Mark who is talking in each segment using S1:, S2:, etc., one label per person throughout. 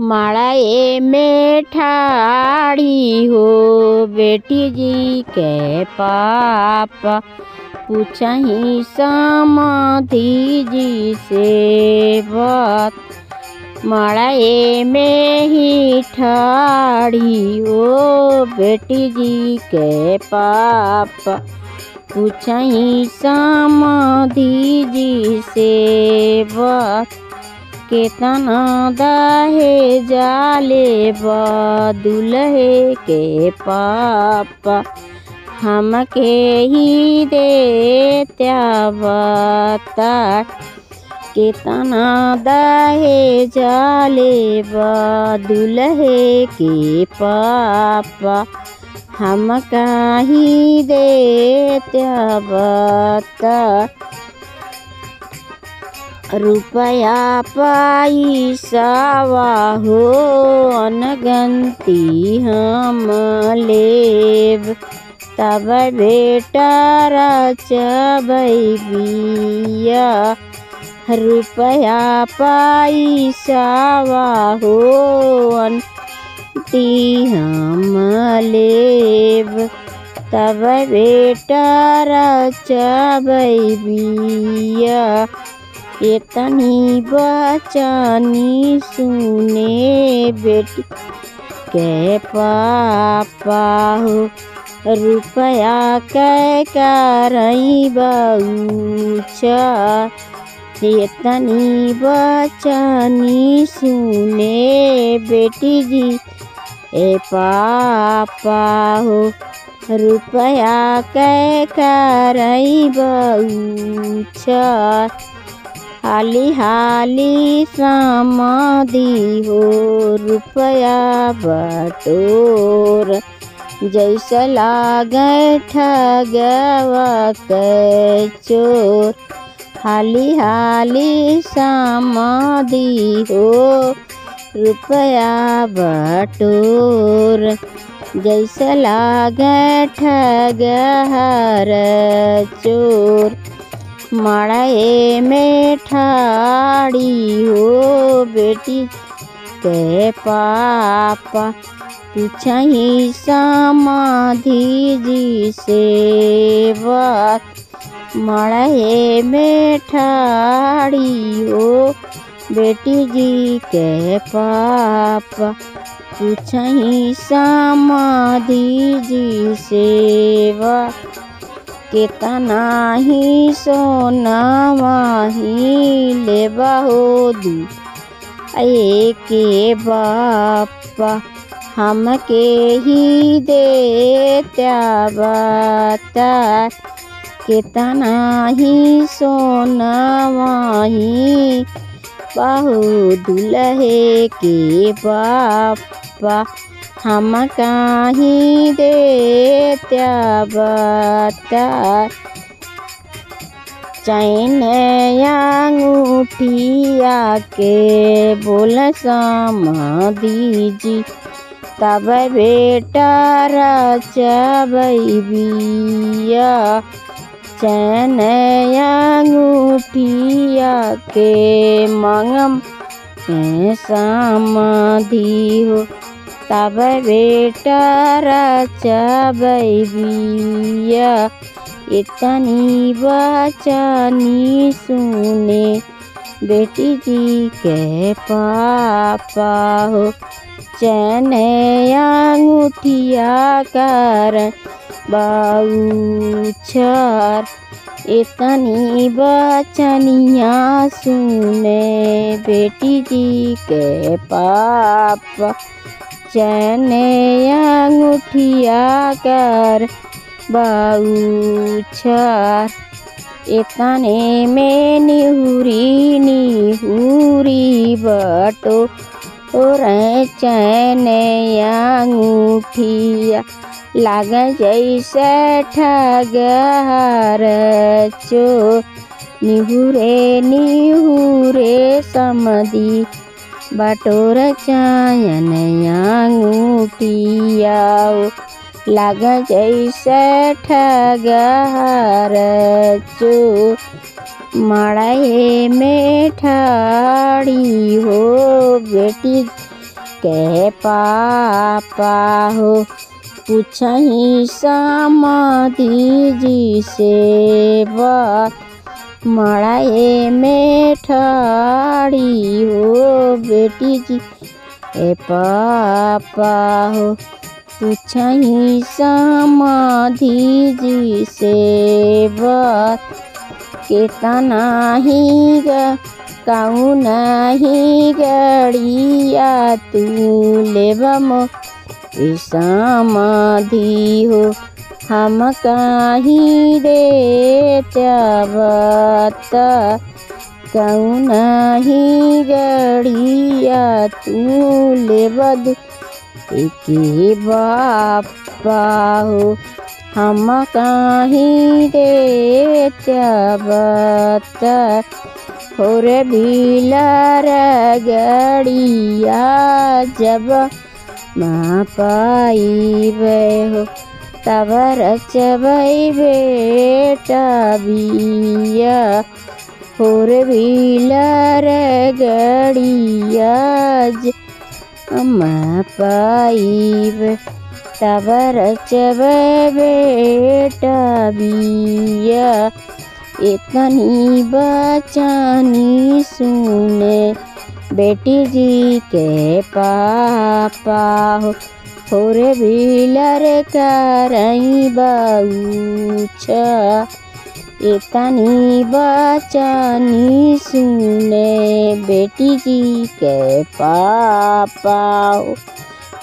S1: माड़ाए में ठाड़ी हो बेटी जी के पापा, पूछही समाधि जी से बात। माड़ाए में ही ठाड़ी हो बेटी जी के पापा, पूछही समाधि जी से बात। केतना दहे जाले दुल्हे के पापा, हमके ही दे बता। केतना दहे जाले दुल्हे के पापा, हमका ही दे बता। रुपया पैसावा हो अनगंती हम लेब, तब बेटा रचबै बिया। रुपया पैसावा हो अनगंती हम लेब, तब बेटा रचबै बिया। इतनी बचनी सुने बेटी के पापा हो, रुपया के करई बउचा। इतनी बचनी सुने बेटी जी ए पापा हो, रुपया के करई बउचा। हाली हाली समाधि हो रुपया बटोर, जैसा लागे ठगवा के चोर। हाली हाली समाधि हो रुपया बटोर, जैसा लागे ठगहर चोर। माड़ाए में ठाड़ी हो बेटी के पापा, पूछही समाधि जी से बात। माड़ाए में ठाड़ी हो बेटी जी के पापा, पूछही समाधि जी से बात। केतना ही सोनावा ही लेबा हो के बापा, हमके ही दे बता। केतना ही सोनावा ही बहु दुल्हे के बापा, हमका ही दे बता। चैन अंगूठिया के बोल समाधि जी, तब बेटा रचबै बिया। चैन अंगूठिया के मंगम समाधि हो, तब बेटा रचबै बिया। इतनी बचनी सुने बेटी जी के पापा हो, चैन अंगूठिया कर बउछर। इतनी बचनिया सुने बेटी जी के पापा, चैन अंगूठिया कर बउछर। इतने में निहुरी निहुरी बटो रे चैन अंगूठिया, लाग जैसे ठगहर चोर। निहुरे निहुरे समधी बटोर चैन अंगूठिया, लाग जैसे ठगहर चोर। माड़ाए में ठाड़ी हो बेटी के पापा हो पूछही समाधि जी से बात मड़ाए में ठाड़ी हो बेटी जी ए पापा हो पूछही समाधि जी से बात केतना ही कहूँ नहीं गड़िया तू लेबा मो समाधि हो हम कहीं रे त्यावत कहूँ नहीं गड़िया तू लेबा के बापा हो हम कहीं रे त्यावत और बिलर गड़िया जब माँ पाइबे हो तब रचबै बेटा बिया और बिलर गड़िया माँ पाइबे तब रचबै बेटा बिया इतनी बचानी सुने बेटी जी के पापा हो थोड़े बिलर करई बाऊछा इतनी बचानी सुने बेटी जी के पापा हो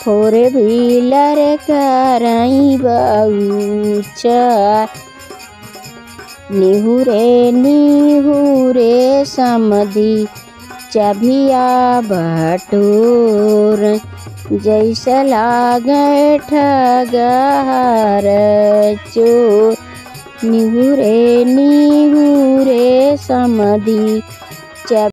S1: थोड़े बिलर करई बाऊछा निहुरे निहुरे समधी चभिया बटोर जैसा लागे ठगार चोर निहुरे निहुरे समधी